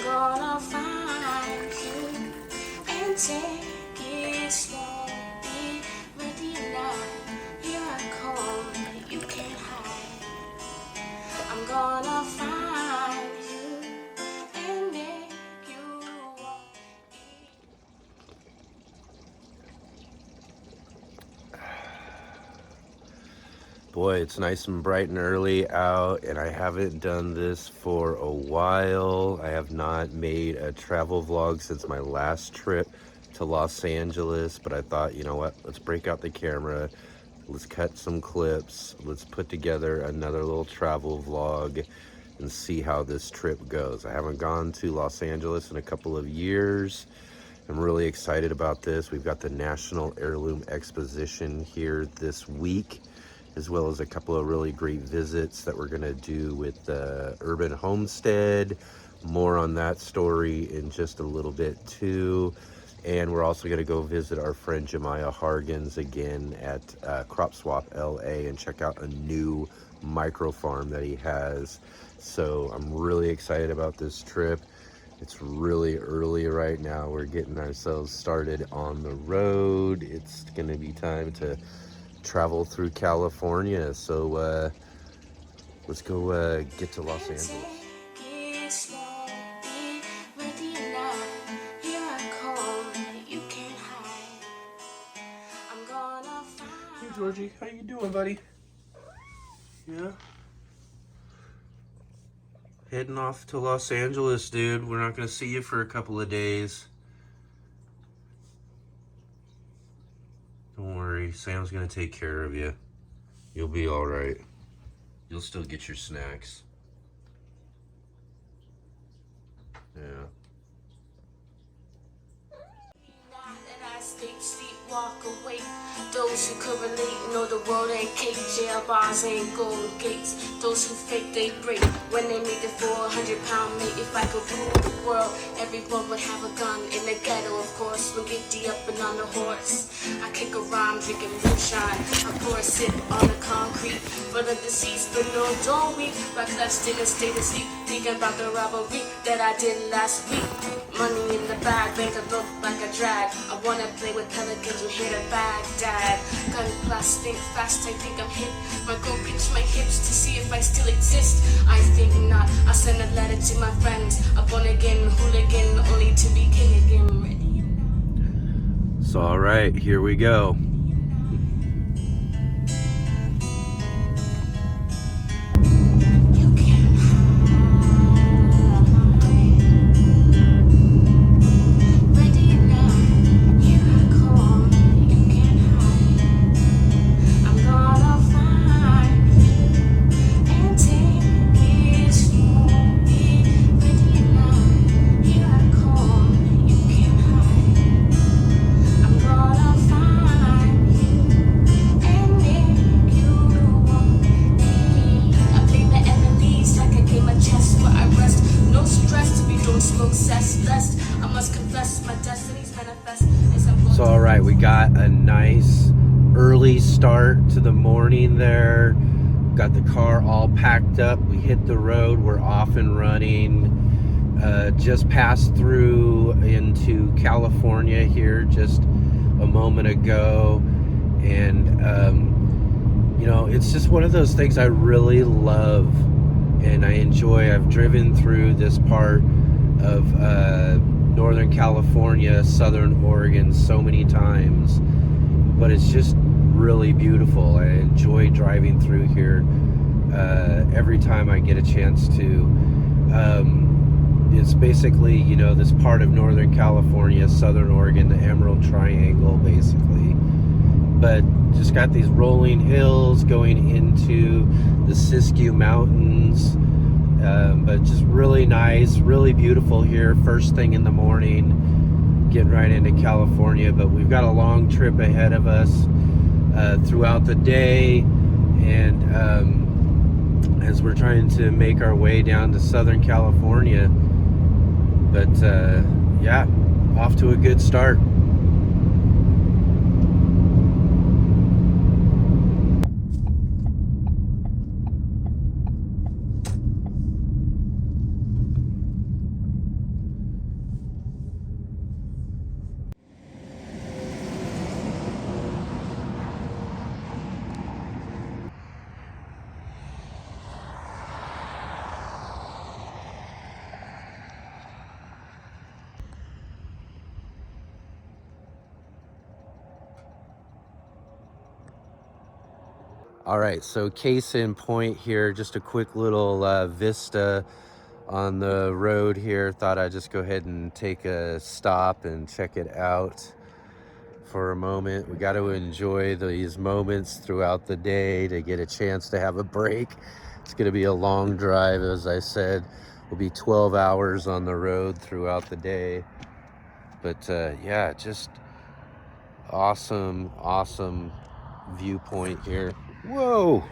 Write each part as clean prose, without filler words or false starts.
gonna find you and take it slowly. Ready now, here I come, you can't hide. I'm gonna find you and make you want me. Boy, it's nice and bright and early out, and I haven't done this for a while. I have not made a travel vlog since my last trip to Los Angeles, but I thought, you know what, let's break out the camera, let's cut some clips, let's put together another little travel vlog and see how this trip goes. I haven't gone to Los Angeles in a couple of years. I'm really excited about this. We've got the National Heirloom Exposition here this week, as well as a couple of really great visits that we're gonna do with the Urban Homestead. More on that story in just a little bit too. And we're also gonna go visit our friend Jemiah Hargens again at Crop Swap LA and check out a new micro farm that he has. So I'm really excited about this trip. It's really early right now. We're getting ourselves started on the road. It's gonna be time to travel through California, so let's go get to Los Angeles. Hey Georgie, how you doing, buddy? Yeah? Heading off to Los Angeles, dude. We're not gonna see you for a couple of days. Don't worry, Sam's gonna take care of you. You'll be all right. You'll still get your snacks. Yeah. Walk away. Those who could relate know the world ain't cake. Jail bars ain't golden gates. Those who fake, they break. When they make the 400-pound mate, if I could rule the world, everyone would have a gun in the ghetto, of course. We'll get D up and on the horse. I kick a rhyme, drinking moonshine. I pour a sip on the concrete for the deceased, but no, don't weep. Like that stick and stay asleep, thinking about the robbery that I did last week. Money in the bag, make it look like a drag. I wanna play with pelicans, you hit a Baghdad. Gun plastic, fast, I think I'm hit. My go pinch my hips to see if I still exist. I think not, I send a letter to my friends. A born again hooligan, only to be king again. Ready? So all right, here we go. So all right, we got a nice early start to the morning there. Got the car all packed up. We hit the road. We're off and running. Just passed through into California here just a moment ago. And, you know, it's just one of those things I really love and I enjoy. I've driven through this part of Northern California, Southern Oregon so many times, but it's just really beautiful. I enjoy driving through here every time I get a chance to. It's basically, you know, this part of Northern California, Southern Oregon, the Emerald Triangle basically, but just got these rolling hills going into the Siskiyou Mountains. But just really nice, really beautiful here first thing in the morning, getting right into California. But we've got a long trip ahead of us throughout the day, and as we're trying to make our way down to Southern California. But yeah, off to a good start. All right, so case in point here, just a quick little vista on the road here. Thought I'd just go ahead and take a stop and check it out for a moment. We got to enjoy these moments throughout the day to get a chance to have a break. It's going to be a long drive, as I said. We'll be 12 hours on the road throughout the day. But yeah, just awesome viewpoint here. Whoa!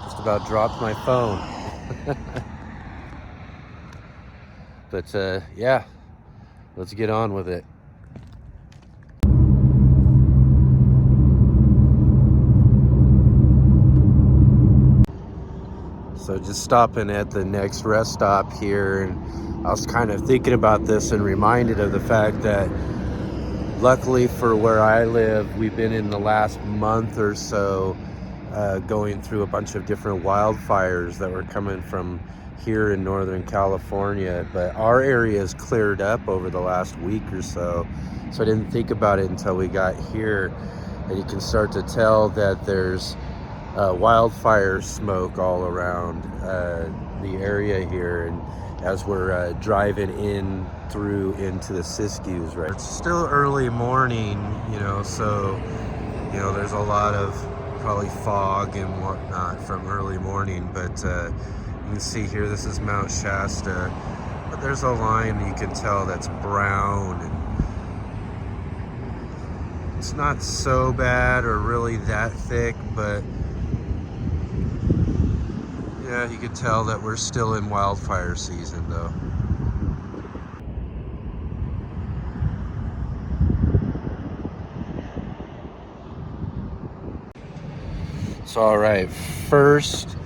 Just about dropped my phone. But yeah, let's get on with it. So just stopping at the next rest stop here, and I was kind of thinking about this and reminded of the fact that luckily for where I live, we've been in the last month or so going through a bunch of different wildfires that were coming from here in Northern California, but our area has cleared up over the last week or so. So I didn't think about it until we got here, and you can start to tell that there's wildfire smoke all around the area here, and as we're driving in through into the Siskiyous, right? It's still early morning, you know, so you know there's a lot of probably fog and whatnot from early morning, but you can see here this is Mount Shasta, but there's a line you can tell that's brown, and it's not so bad or really that thick, but yeah, you can tell that we're still in wildfire season though. So all right, first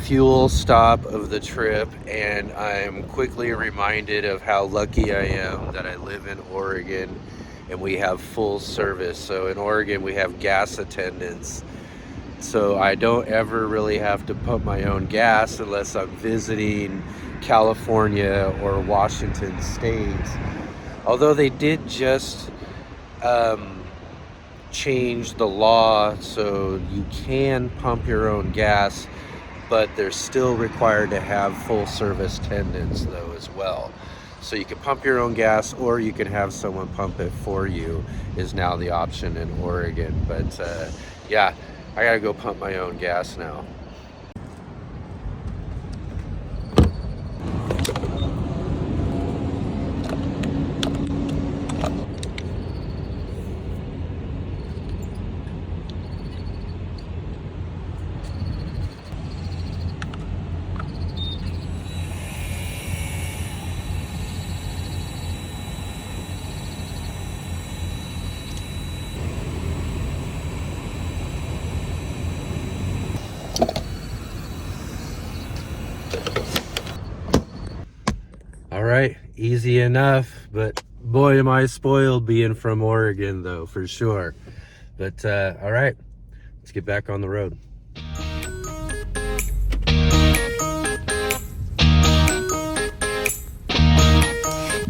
fuel stop of the trip, and I'm quickly reminded of how lucky I am that I live in Oregon and we have full service. So in Oregon we have gas attendants, so I don't ever really have to pump my own gas unless I'm visiting California or Washington State. Although they did just change the law so you can pump your own gas, but they're still required to have full service attendants though as well. So you can pump your own gas, or you can have someone pump it for you, is now the option in Oregon. But yeah, I gotta go pump my own gas now. All right, easy enough, but boy am I spoiled being from Oregon though, for sure. But all right, let's get back on the road.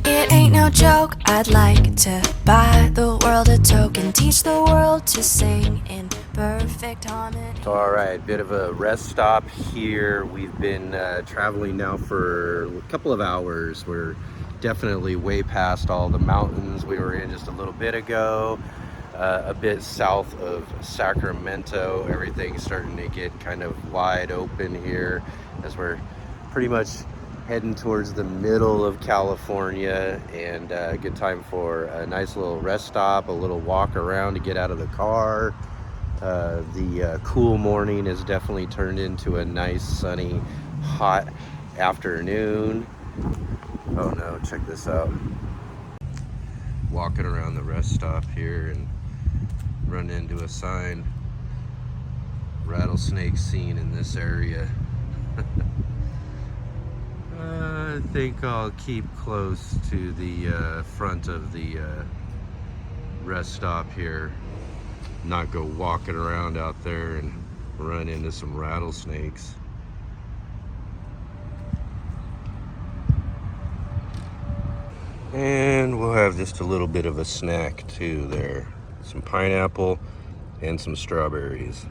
It ain't no joke, I'd like to buy the world a token, teach the world to sing in perfect harmony. So, all right, bit of a rest stop here. We've been traveling now for a couple of hours. We're definitely way past all the mountains we were in just a little bit ago. A bit south of Sacramento. Everything's starting to get kind of wide open here as we're pretty much heading towards the middle of California, and a good time for a nice little rest stop, a little walk around to get out of the car. The cool morning has definitely turned into a nice sunny hot afternoon. Oh no, check this out. Walking around the rest stop here and run into a sign, rattlesnake seen in this area. I think I'll keep close to the front of the rest stop here, not go walking around out there and run into some rattlesnakes. And we'll have just a little bit of a snack too there. Some pineapple and some strawberries.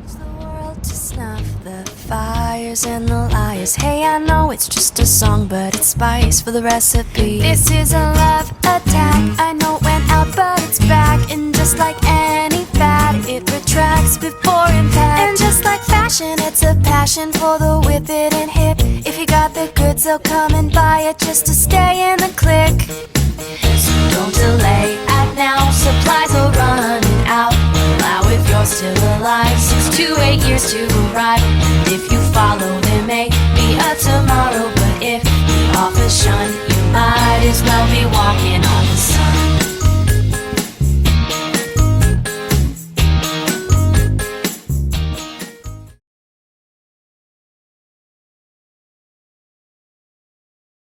The world to snuff the fires and the liars. Hey, I know it's just a song, but it's spice for the recipe. This is a love attack. I know it went out, but it's back. And just like any fad, it retracts before impact. And just like fashion, it's a passion for the with it and hip. If you got the goods, they'll come and buy it just to stay in the clique. So don't delay, act now. Supplies are running out. Allow if you're still alive. 6 to 8 years to arrive. And if you follow, there may be a tomorrow. But if the office shun, you might as well be walking on the sun.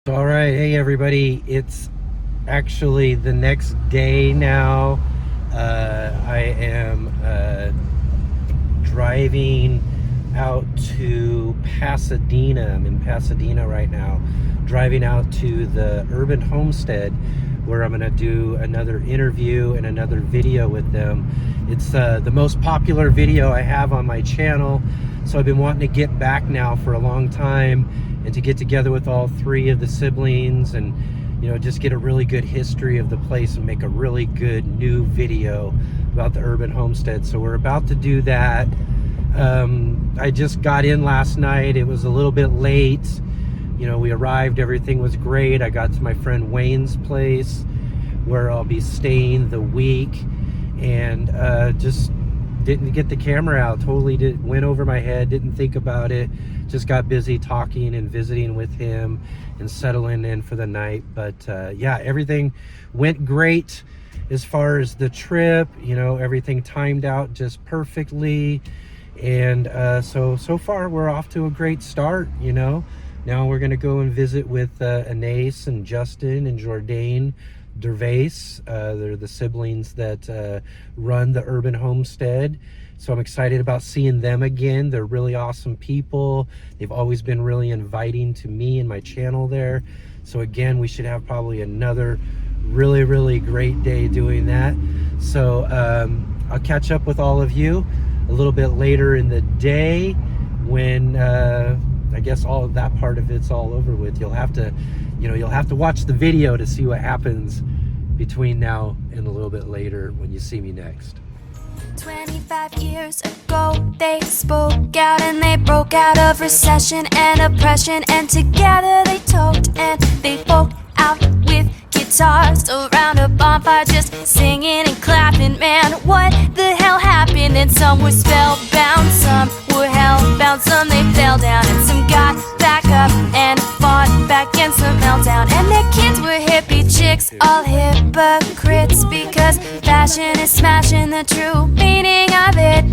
All right, hey everybody, it's actually the next day now. I am driving out to Pasadena. I'm in Pasadena right now, driving out to the Urban Homestead, where I'm gonna do another interview and another video with them. It's the most popular video I have on my channel, so I've been wanting to get back now for a long time and to get together with all 3 of the siblings and, you know, just get a really good history of the place and make a really good new video about the Urban Homestead. So we're about to do that. I just got in last night. It was a little bit late. You know, we arrived, everything was great. I got to my friend Wayne's place where I'll be staying the week, and just didn't get the camera out. Totally went over my head, didn't think about it. Just got busy talking and visiting with him and settling in for the night. But yeah, everything went great as far as the trip. You know, everything timed out just perfectly. And so far we're off to a great start, you know. Now we're gonna go and visit with Anais and Justin and Jordanne Dervaes. They're the siblings that run the Urban Homestead. So I'm excited about seeing them again. They're really awesome people. They've always been really inviting to me and my channel there. So again, we should have probably another really, really great day doing that. So I'll catch up with all of you a little bit later in the day when I guess all of that part of it's all over with. You'll have to, you know, you'll have to watch the video to see what happens between now and a little bit later when you see me next. 25 years ago, they spoke out and they broke out of recession and oppression. And together they talked and they spoke out with guitars around a bonfire, just singing and clapping. Man, what the hell happened? And some were spellbound, some were hellbound, some they fell down, and some got back up and fought back against the meltdown. And their kids were hippie chicks, all hypocrites, because fashion is smashing the true meaning of it.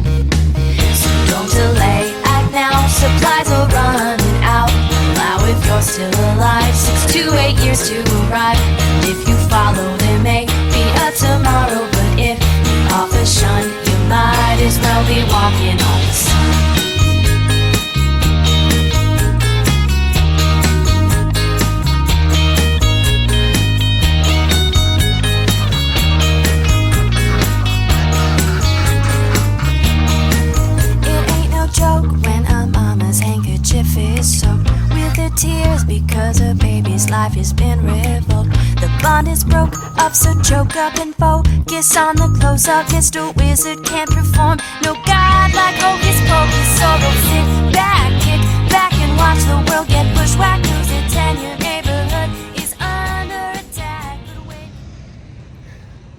So don't delay, act now, supplies are running out. Allow if you're still alive, 6 to 8 years to arrive. And if you follow, there may be a tomorrow. But if you offer shun, you might as well be walking on the sun. Is soaked with her tears because her baby's life has been revoked. The bond is broke up, so choke up and focus on the close-up. Mr. Wizard can't perform, no god like Hocus Pocus. So go sit back, kick back and watch the world get bushwhacked. Lose it 10, your neighborhood is under attack.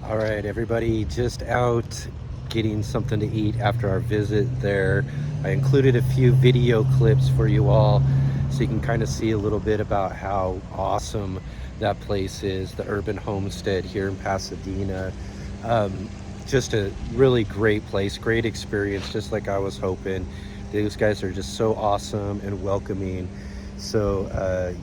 All right, everybody, just out getting something to eat after our visit there. I included a few video clips for you all so you can kind of see a little bit about how awesome that place is, the Urban Homestead here in Pasadena. Just a really great place, great experience, just like I was hoping. These guys are just so awesome and welcoming. So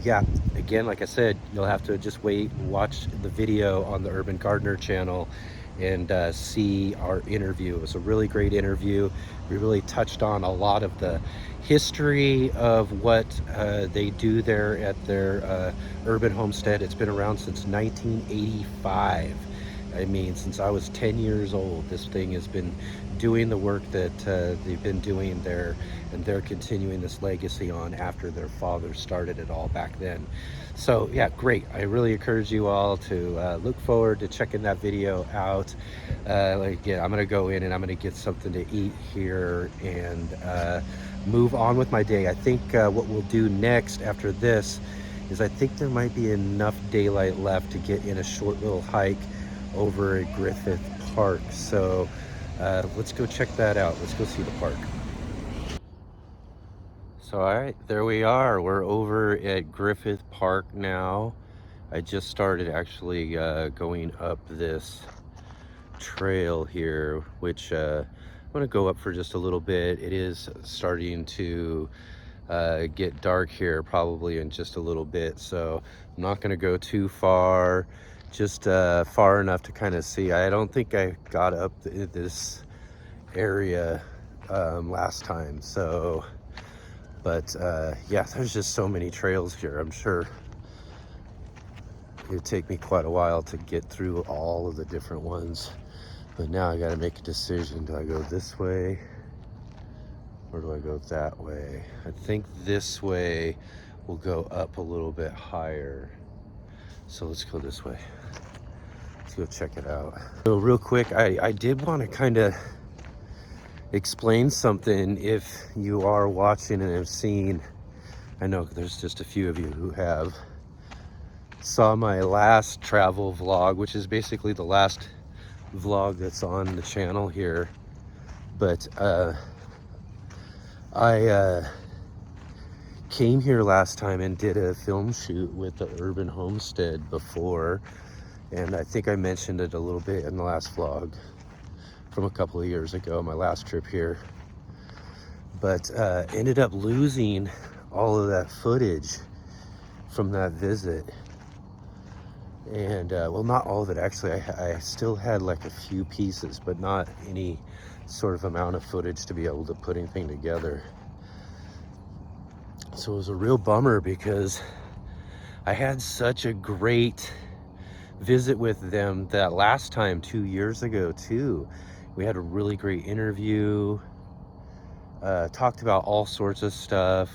yeah, again, like I said, you'll have to just wait and watch the video on the Urban Gardener channel and see our interview. It was a really great interview. We really touched on a lot of the history of what they do there at their Urban Homestead. It's been around since 1985. I mean, since I was 10 years old, this thing has been doing the work that they've been doing there, and they're continuing this legacy on after their father started it all back then. So yeah, great. I really encourage you all to look forward to checking that video out. Again, I'm gonna go in and I'm gonna get something to eat here and move on with my day. I think what we'll do next after this is I think there might be enough daylight left to get in a short little hike over at Griffith Park. So let's go check that out. Let's go see the park. So all right, there we are. We're over at Griffith Park now. I just started actually going up this trail here, which I'm gonna go up for just a little bit. It is starting to get dark here probably in just a little bit, so I'm not gonna go too far, just far enough to kind of see. I don't think I got up this area last time, so but yeah, there's just so many trails here. I'm sure it'd take me quite a while to get through all of the different ones, but now I got to make a decision. Do I go this way or do I go that way? I think this way will go up a little bit higher, so let's go this way. Let's go check it out. So real quick, I did want to kind of explain something. If you are watching and have seen, I know there's just a few of you who have, saw my last travel vlog, which is basically the last vlog that's on the channel here, but I came here last time and did a film shoot with the Urban Homestead before, and I think I mentioned it a little bit in the last vlog from a couple of years ago, my last trip here, but ended up losing all of that footage from that visit. And well, not all of it actually. I still had like a few pieces, but not any sort of amount of footage to be able to put anything together. So it was a real bummer because I had such a great visit with them that last time 2 years ago too. We had a really great interview, talked about all sorts of stuff,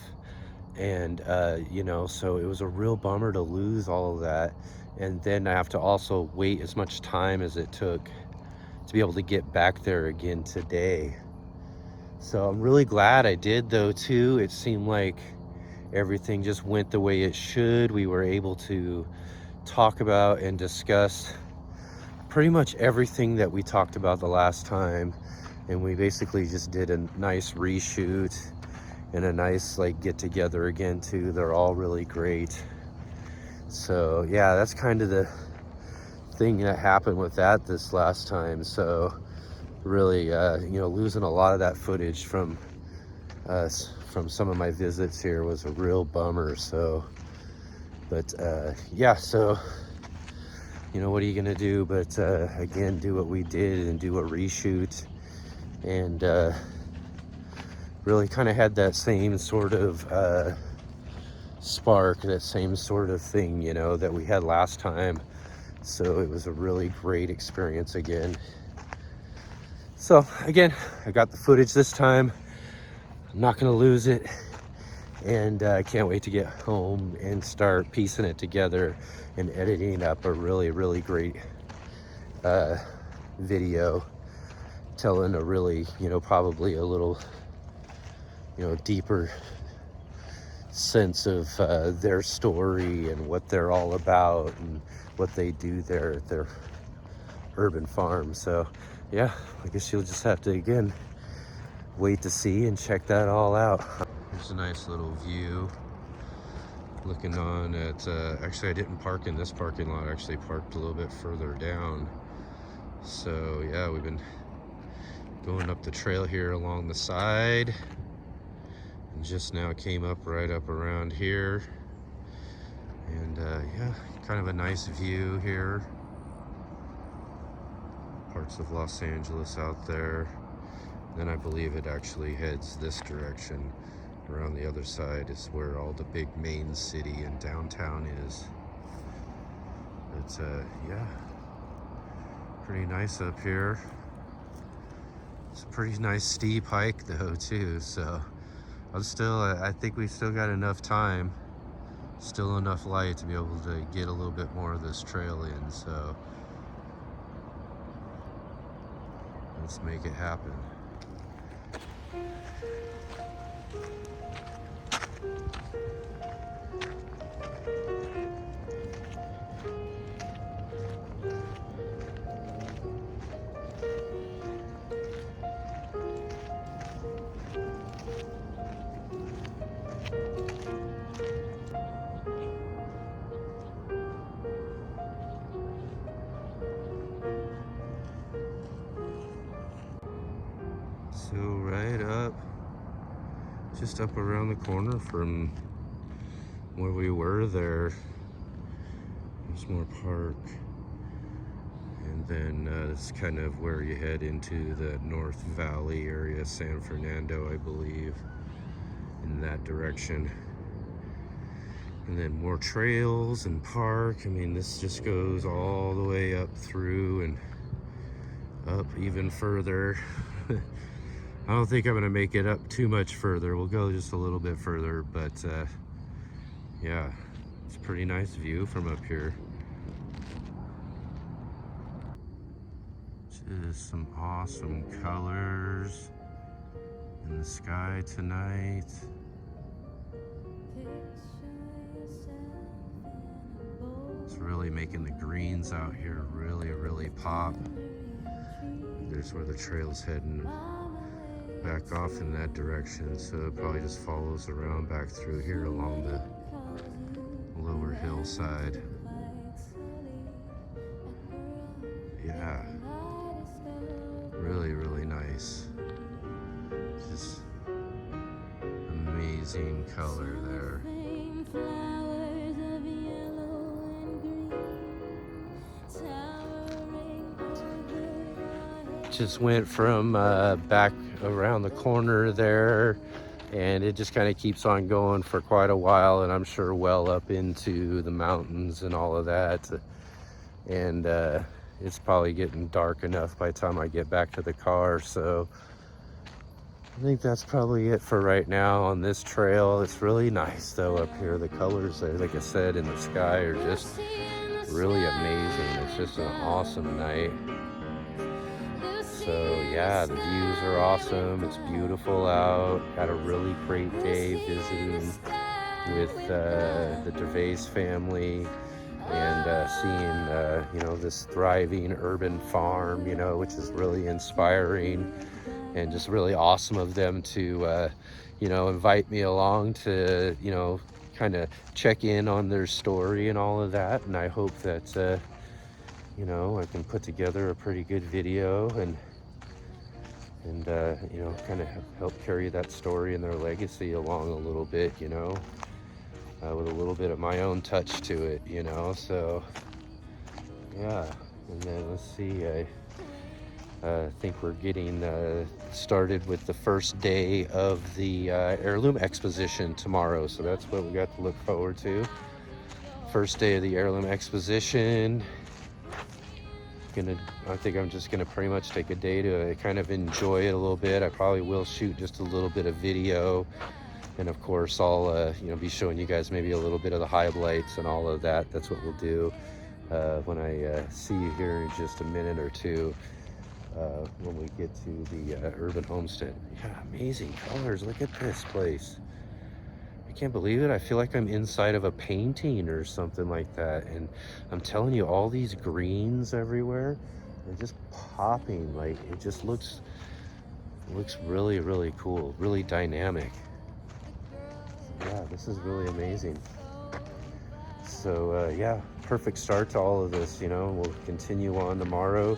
and you know, so it was a real bummer to lose all of that. And then I have to also wait as much time as it took to be able to get back there again today. So I'm really glad I did though too. It seemed like everything just went the way it should. We were able to talk about and discuss pretty much everything that we talked about the last time, and we basically just did a nice reshoot and a nice like get together again too. They're all really great. So yeah, that's kind of the thing that happened with that this last time. So really you know, losing a lot of that footage from some of my visits here was a real bummer. So but yeah, so you know, what are you gonna do but again, do what we did and do a reshoot, and really kind of had that same sort of spark, that same sort of thing, you know, that we had last time. So it was a really great experience again. So again, I got the footage this time. I'm not gonna lose it, and I can't wait to get home and start piecing it together and editing up a really, really great video, telling a really, you know, probably a little, you know, deeper sense of their story and what they're all about and what they do there at their urban farm. So yeah, I guess you'll just have to again wait to see and check that all out. There's a nice little view looking on at actually I didn't park in this parking lot, I actually parked a little bit further down. So yeah, we've been going up the trail here along the side, and just now came up right up around here, and yeah, kind of a nice view here. Parts of Los Angeles out there. Then I believe it actually heads this direction. Around the other side is where all the big main city and downtown is. But yeah, Pretty nice up here. It's a pretty nice steep hike though too, so I think we still got enough time, still enough light to be able to get a little bit more of this trail in, so let's make it happen. So right up, just up around the corner from where we were there, there's more park. And then it's kind of where you head into the North Valley area, San Fernando, I believe, in that direction. And then more trails and park. I mean, this just goes all the way up through and up even further. I don't think I'm gonna make it up too much further. We'll go just a little bit further, but yeah, it's a pretty nice view from up here. Just some awesome colors in the sky tonight. It's really making the greens out here really pop. There's where the trail's heading back off in that direction, so it probably just follows around back through here along the lower hillside. Yeah, really nice. Just amazing color there. Just went from back around the corner there, and it just kind of keeps on going for quite a while, and I'm sure well up into the mountains and all of that. And it's probably getting dark enough by the time I get back to the car, so I think that's probably it for right now on this trail. It's really nice though up here. The colors, like I said, in the sky are just really amazing. It's just an awesome night. So yeah, the views are awesome. It's beautiful out. Had a really great day visiting with the Dervaes family and seeing you know, this thriving urban farm, you know, which is really inspiring and just really awesome of them to you know, invite me along to, you know, kind of check in on their story and all of that. And I hope that you know, I can put together a pretty good video and you know, kind of help carry that story and their legacy along a little bit, you know, with a little bit of my own touch to it, you know. So yeah, and then let's see, I think we're getting started with the first day of the Heirloom Exposition tomorrow, so that's what we got to look forward to. First day of the Heirloom Exposition. I think I'm just gonna pretty much take a day to kind of enjoy it a little bit. I probably will shoot just a little bit of video, and of course I'll you know, be showing you guys maybe a little bit of the highlights and all of that. That's what we'll do when I see you here in just a minute or two when we get to the urban homestead. Yeah, amazing colors. Look at this place. I can't believe it. I feel like I'm inside of a painting or something like that. And I'm telling you, all these greens everywhere, they're just popping. Like, it just looks really cool, really dynamic. Yeah, this is really amazing. So yeah, perfect start to all of this, you know. We'll continue on tomorrow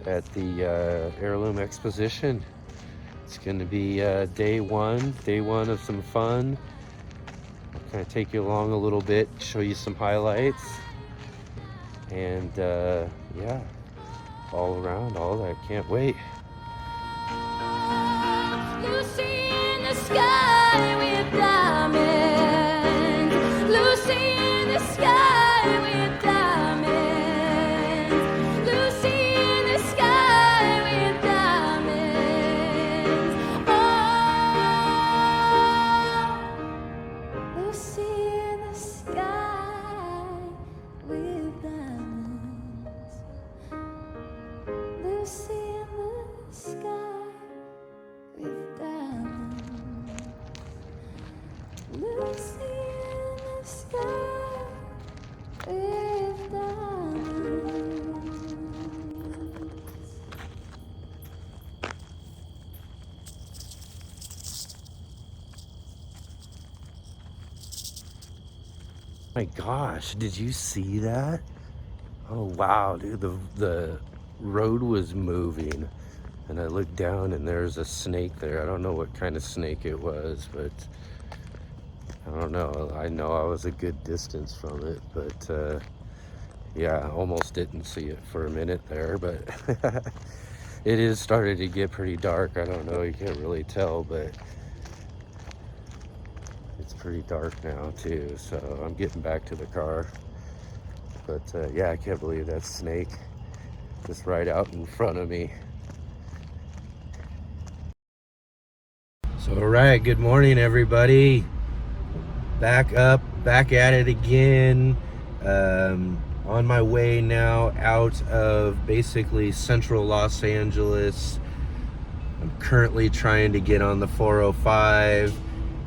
at the Heirloom Exposition. It's going to be day one of some fun. Kind of take you along a little bit, show you some highlights, and yeah, all around, all that. Can't wait. Lucy in the sky with diamonds. Lucy in the sky with diamonds. Lucy My gosh, did you see that? Oh wow, dude, the road was moving and I looked down and there's a snake there. I don't know what kind of snake it was, but I don't know. I know I was a good distance from it, but yeah, I almost didn't see it for a minute there, but it is starting to get pretty dark. I don't know, you can't really tell, but it's pretty dark now too, so I'm getting back to the car. But yeah, I can't believe that snake just right out in front of me. So all right, good morning everybody. Back at it again. On my way now out of basically central Los Angeles. I'm currently trying to get on the 405.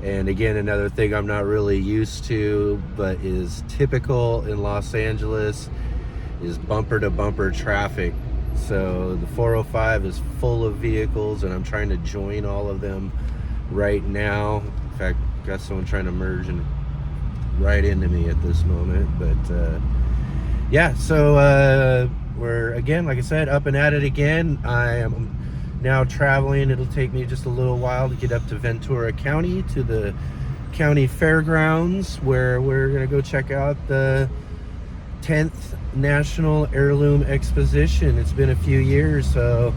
And again, another thing I'm not really used to, but is typical in Los Angeles, is bumper to bumper traffic. So the 405 is full of vehicles and I'm trying to join all of them right now. In fact, got someone trying to merge and right into me at this moment. But yeah, so we're again, like I said, up and at it again. I am now traveling. It'll take me just a little while to get up to Ventura County, to the county fairgrounds, where we're gonna go check out the 10th National Heirloom Exposition. It's been a few years, so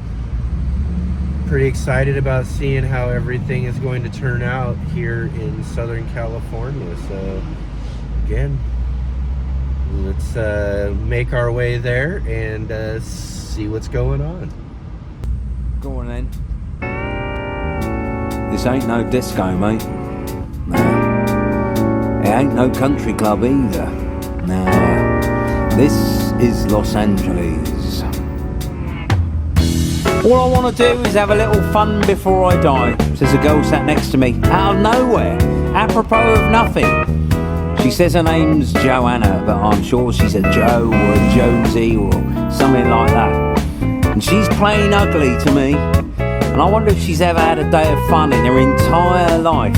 pretty excited about seeing how everything is going to turn out here in Southern California. So again, let's make our way there and see what's going on. Go on then. This ain't no disco, mate. No. It ain't no country club either. No. This is Los Angeles. All I want to do is have a little fun before I die, says a girl sat next to me, out of nowhere, apropos of nothing. She says her name's Joanna, but I'm sure she's a Joe or a Josie or something like that. And she's plain ugly to me, and I wonder if she's ever had a day of fun in her entire life.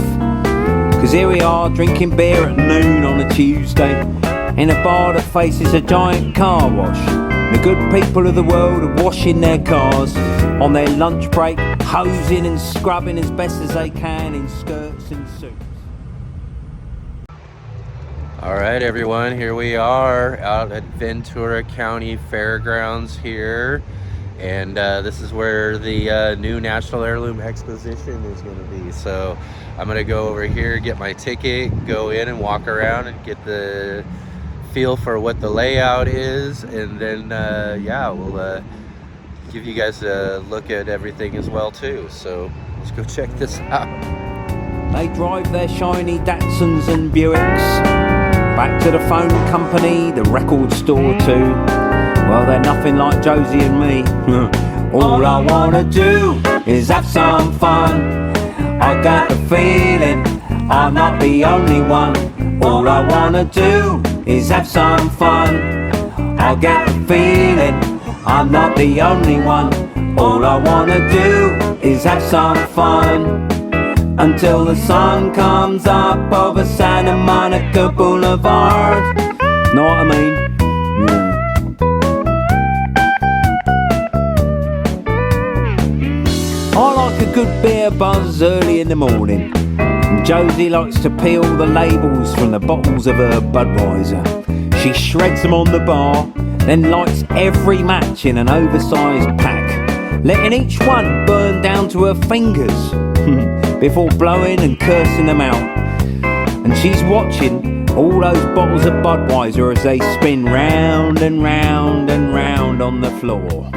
Because here we are, drinking beer at noon on a Tuesday, in a bar that faces a giant car wash. The good people of the world are washing their cars on their lunch break, hosing and scrubbing as best as they can in skirts and suits. All right, everyone, here we are out at Ventura County Fairgrounds here. And this is where the new National Heirloom Exposition is going to be. So I'm going to go over here, get my ticket, go in and walk around and get the feel for what the layout is. And then, yeah, we'll give you guys a look at everything as well, too. So let's go check this out. They drive their shiny Datsuns and Buicks back to the phone company, the record store, too. Well, they're nothing like Josie and me. All I wanna do is have some fun. I got the feeling I'm not the only one. All I wanna do is have some fun. I get the feeling I'm not the only one. All I wanna do is have some fun. Until the sun comes up over Santa Monica Boulevard. Know what I mean? I like a good beer buzz early in the morning. And Josie likes to peel the labels from the bottles of her Budweiser. She shreds them on the bar, then lights every match in an oversized pack, letting each one burn down to her fingers before blowing and cursing them out. And she's watching all those bottles of Budweiser as they spin round and round and round on the floor.